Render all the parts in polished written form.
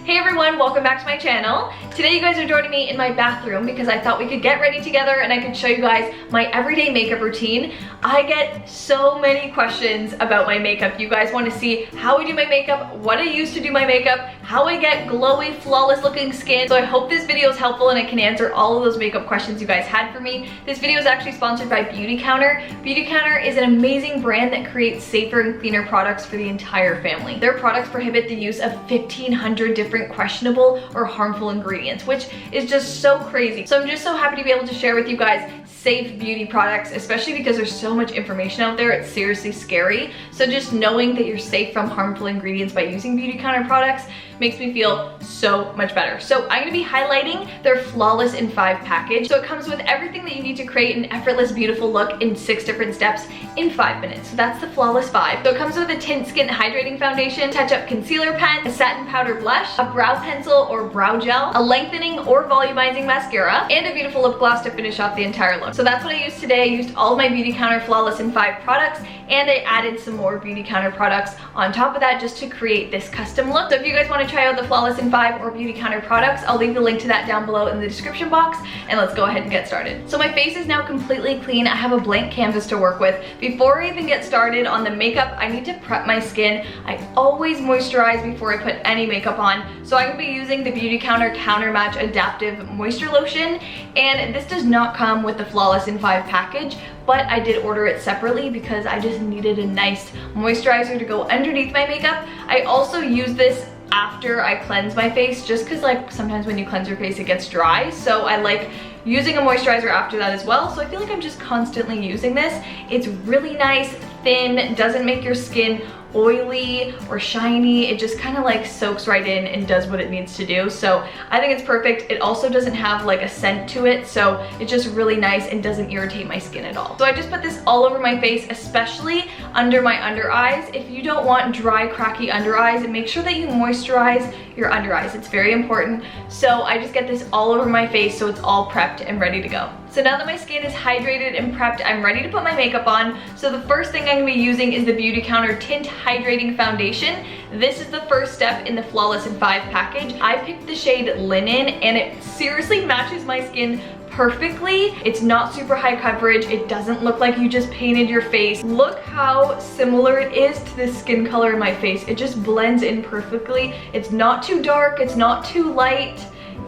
Hey everyone, welcome back to my channel. Today you guys are joining me in my bathroom because I thought we could get ready together and I could show you guys my everyday makeup routine. I get so many questions about my makeup. You guys want to see how I do my makeup, what I use to do my makeup, how I get glowy, flawless looking skin. So I hope this video is helpful and it can answer all of those makeup questions you guys had for me. This video is actually sponsored by Beautycounter. Beautycounter is an amazing brand that creates safer and cleaner products for the entire family. Their products prohibit the use of 1,500 different questionable or harmful ingredients, which is just so crazy. So I'm just so happy to be able to share with you guys safe beauty products, especially because there's so much information out there. It's seriously scary. So just knowing that you're safe from harmful ingredients by using Beautycounter products makes me feel so much better. So I'm gonna be highlighting their Flawless in 5 package. So it comes with everything that you need to create an effortless, beautiful look in 6 different steps in 5 minutes. So that's the Flawless 5. So it comes with a Tint Skin Hydrating Foundation, Touch-Up Concealer Pen, a Satin Powder Blush, a brow pencil or brow gel, a lengthening or volumizing mascara, and a beautiful lip gloss to finish off the entire look. So that's what I used today. I used all of my Beautycounter Flawless in 5 products, and I added some more Beautycounter products on top of that just to create this custom look. So if you guys want to try out the Flawless in 5 or Beautycounter products, I'll leave the link to that down below in the description box, and let's go ahead and get started. So my face is now completely clean. I have a blank canvas to work with. Before I even get started on the makeup, I need to prep my skin. I always moisturize before I put any makeup on. So I'm gonna be using the Beautycounter Counter Match Adaptive Moisture Lotion, and this does not come with the Flawless in 5 package, but I did order it separately because I just needed a nice moisturizer to go underneath my makeup. I also use this after I cleanse my face, just because like sometimes when you cleanse your face it gets dry, so I like using a moisturizer after that as well. So I feel like I'm just constantly using this. It's really nice, thin, doesn't make your skin oily or shiny. It just kind of like soaks right in and does what it needs to do. So I think it's perfect. It also doesn't have like a scent to it, so it's just really nice and doesn't irritate my skin at all. So I just put this all over my face, especially under my under eyes. If you don't want dry, cracky under eyes, make sure that you moisturize your under eyes. It's very important. So I just get this all over my face so it's all prepped and ready to go. So now that my skin is hydrated and prepped, I'm ready to put my makeup on. So the first thing I'm gonna be using is the Beautycounter Tint Hydrating Foundation. This is the first step in the Flawless in 5 package. I picked the shade Linen, and it seriously matches my skin perfectly. It's not super high coverage. It doesn't look like you just painted your face. Look how similar it is to the skin color in my face. It just blends in perfectly. It's not too dark, it's not too light.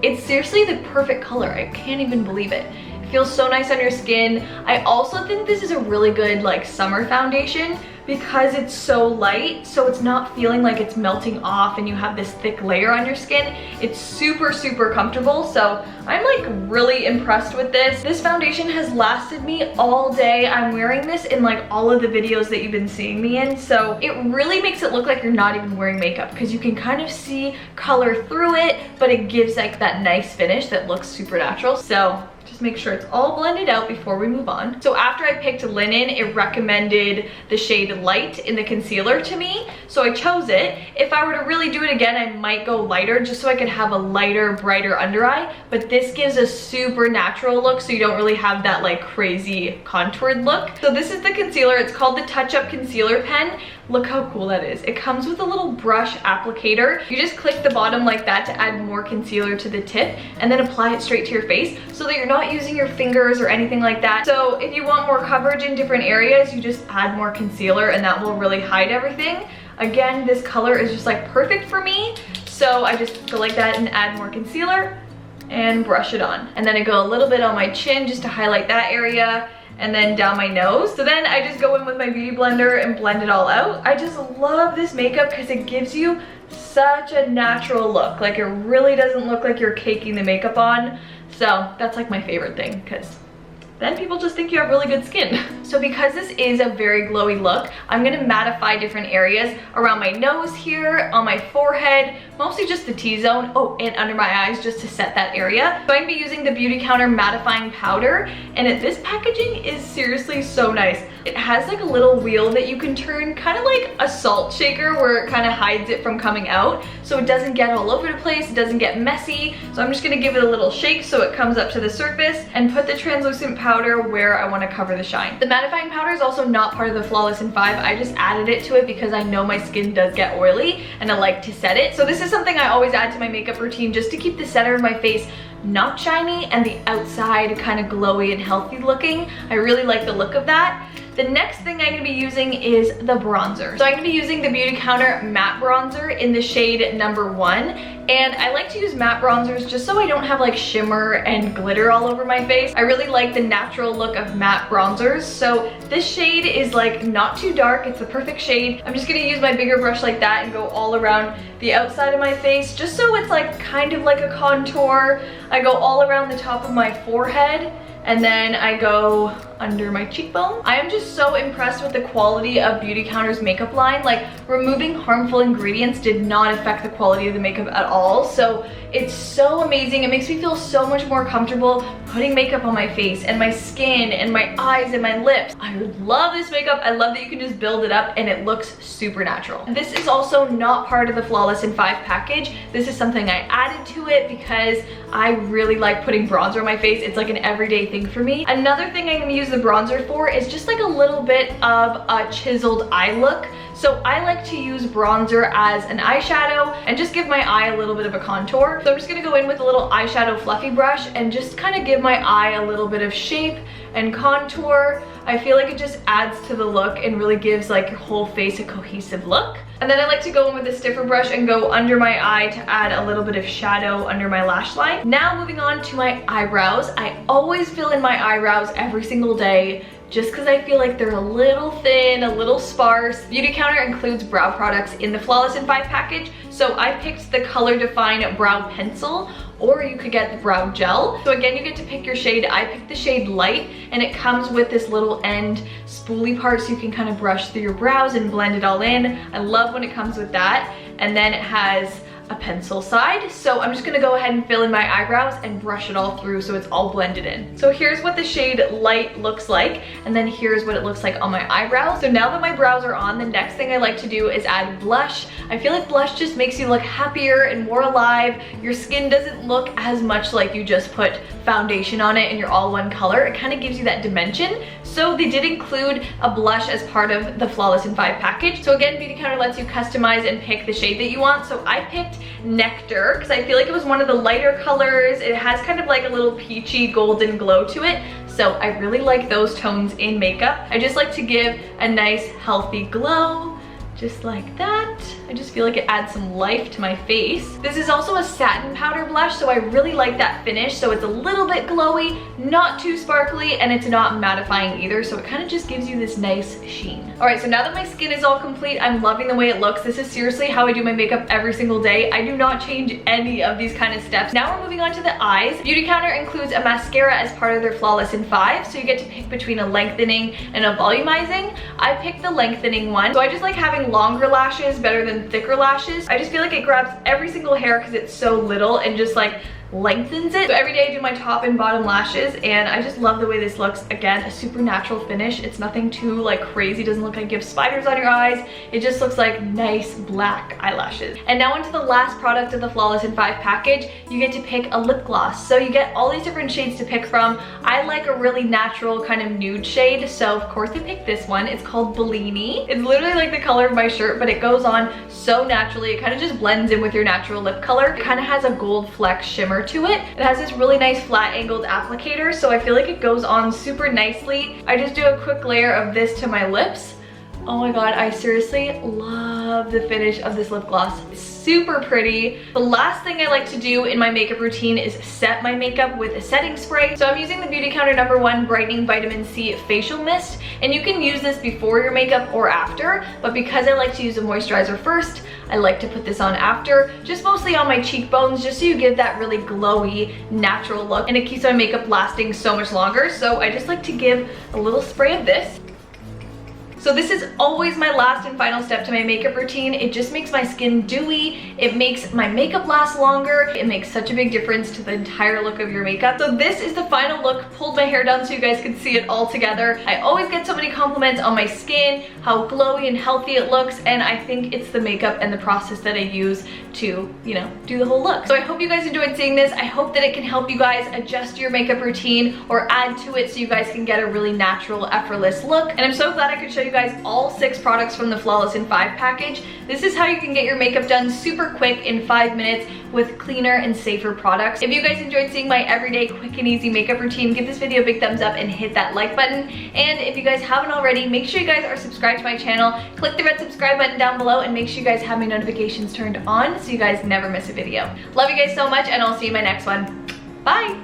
It's seriously the perfect color. I can't even believe it. Feels so nice on your skin. I also think this is a really good like summer foundation because it's so light, so it's not feeling like it's melting off and you have this thick layer on your skin. It's super, super comfortable, so I'm like really impressed with this. This foundation has lasted me all day. I'm wearing this in like all of the videos that you've been seeing me in, so it really makes it look like you're not even wearing makeup because you can kind of see color through it, but it gives like that nice finish that looks super natural. So just make sure it's all blended out before we move on. So after I picked Linen, it recommended the shade Light in the concealer to me, so I chose it. If I were to really do it again, I might go lighter just so I could have a lighter, brighter under eye, but this gives a super natural look so you don't really have that like crazy contoured look. So this is the concealer. It's called the Touch-Up Concealer Pen. Look how cool that is. It comes with a little brush applicator. You just click the bottom like that to add more concealer to the tip and then apply it straight to your face so that you're not using your fingers or anything like that. So if you want more coverage in different areas, you just add more concealer and that will really hide everything. Again, this color is just like perfect for me. So I just go like that and add more concealer and brush it on. And then I go a little bit on my chin just to highlight that area, and then down my nose. So then I just go in with my beauty blender and blend it all out. I just love this makeup because it gives you such a natural look. Like it really doesn't look like you're caking the makeup on. So that's like my favorite thing because then people just think you have really good skin. So because this is a very glowy look, I'm gonna mattify different areas around my nose here, on my forehead, mostly just the T-zone, oh, and under my eyes just to set that area. So I'm gonna be using the Beautycounter mattifying powder, and this packaging is seriously so nice. It has like a little wheel that you can turn, kind of like a salt shaker where it kind of hides it from coming out, so it doesn't get all over the place, it doesn't get messy. So I'm just gonna give it a little shake so it comes up to the surface and put the translucent powder powder where I want to cover the shine. The mattifying powder is also not part of the Flawless in 5. I just added it to it because I know my skin does get oily and I like to set it. So this is something I always add to my makeup routine just to keep the center of my face not shiny and the outside kind of glowy and healthy looking. I really like the look of that. The next thing I'm going to be using is the bronzer. So I'm going to be using the Beautycounter matte bronzer in the shade number 1. And I like to use matte bronzers just so I don't have like shimmer and glitter all over my face. I really like the natural look of matte bronzers. So this shade is like not too dark. It's the perfect shade. I'm just going to use my bigger brush like that and go all around the outside of my face just so it's like kind of like a contour. I go all around the top of my forehead and then I go under my cheekbone. I am just so impressed with the quality of Beautycounter's makeup line. Like, removing harmful ingredients did not affect the quality of the makeup at all. So it's so amazing. It makes me feel so much more comfortable putting makeup on my face and my skin and my eyes and my lips. I love this makeup. I love that you can just build it up and it looks super natural. This is also not part of the Flawless in 5 package. This is something I added to it because I really like putting bronzer on my face. It's like an everyday thing for me. Another thing I'm gonna use the bronzer for is just like a little bit of a chiseled eye look. So I like to use bronzer as an eyeshadow and just give my eye a little bit of a contour. So I'm just gonna go in with a little eyeshadow fluffy brush and just kind of give my eye a little bit of shape and contour. I feel like it just adds to the look and really gives like your whole face a cohesive look. And then I like to go in with a stiffer brush and go under my eye to add a little bit of shadow under my lash line. Now moving on to my eyebrows. I always fill in my eyebrows every single day just because I feel like they're a little thin, a little sparse. Beautycounter includes brow products in the Flawless in 5 package, so I picked the Color Define Brow Pencil, or you could get the brow gel. So again, you get to pick your shade. I picked the shade Light, and it comes with this little end spoolie part so you can kind of brush through your brows and blend it all in. I love when it comes with that. And then it has a pencil side. So I'm just gonna go ahead and fill in my eyebrows and brush it all through so it's all blended in. So here's what the shade Light looks like, and then here's what it looks like on my eyebrows. So now that my brows are on, the next thing I like to do is add blush. I feel like blush just makes you look happier and more alive. Your skin doesn't look as much like you just put foundation on it and you're all one color. It kind of gives you that dimension. So they did include a blush as part of the Flawless in 5 package. So again, Beautycounter lets you customize and pick the shade that you want. So I picked Nectar because I feel like it was one of the lighter colors. It has kind of like a little peachy golden glow to it. So I really like those tones in makeup. I just like to give a nice healthy glow. Just like that. I just feel like it adds some life to my face. This is also a satin powder blush, so I really like that finish. So it's a little bit glowy, not too sparkly, and it's not mattifying either. So it kind of just gives you this nice sheen. All right, so now that my skin is all complete, I'm loving the way it looks. This is seriously how I do my makeup every single day. I do not change any of these kind of steps. Now we're moving on to the eyes. Beautycounter includes a mascara as part of their Flawless in 5. So you get to pick between a lengthening and a volumizing. I picked the lengthening one. So I just like having longer lashes better than thicker lashes. I just feel like it grabs every single hair because it's so little and just like lengthens it. So every day I do my top and bottom lashes and I just love the way this looks. Again, a super natural finish. It's nothing too like crazy. It doesn't look like you have spiders on your eyes. It just looks like nice black eyelashes. And now into the last product of the Flawless in 5 package, you get to pick a lip gloss. So you get all these different shades to pick from. I like a really natural kind of nude shade, so of course I picked this one. It's called Bellini. It's literally like the color of my shirt, but it goes on so naturally. It kind of just blends in with your natural lip color. It kind of has a gold fleck shimmer to it. It has this really nice flat angled applicator, so I feel like it goes on super nicely. I just do a quick layer of this to my lips. Oh my god, I seriously love the finish of this lip gloss. It's super pretty. The last thing I like to do in my makeup routine is set my makeup with a setting spray. So I'm using the Beautycounter #1 Brightening Vitamin C Facial Mist, and you can use this before your makeup or after, but because I like to use a moisturizer first, I like to put this on after, just mostly on my cheekbones, just so you get that really glowy, natural look, and it keeps my makeup lasting so much longer. So I just like to give a little spray of this. So this is always my last and final step to my makeup routine. It just makes my skin dewy. It makes my makeup last longer. It makes such a big difference to the entire look of your makeup. So this is the final look. Pulled my hair down so you guys can see it all together. I always get so many compliments on my skin, how glowy and healthy it looks, and I think it's the makeup and the process that I use to, you know, do the whole look. So I hope you guys enjoyed seeing this. I hope that it can help you guys adjust your makeup routine or add to it so you guys can get a really natural, effortless look. And I'm so glad I could show you guys all 6 products from the Flawless in 5 package. This is how you can get your makeup done super quick in 5 minutes with cleaner and safer products. If you guys enjoyed seeing my everyday quick and easy makeup routine, give this video a big thumbs up and hit that like button. And if you guys haven't already, make sure you guys are subscribed to my channel. Click the red subscribe button down below and make sure you guys have my notifications turned on so you guys never miss a video. Love you guys so much, and I'll see you in my next one. Bye!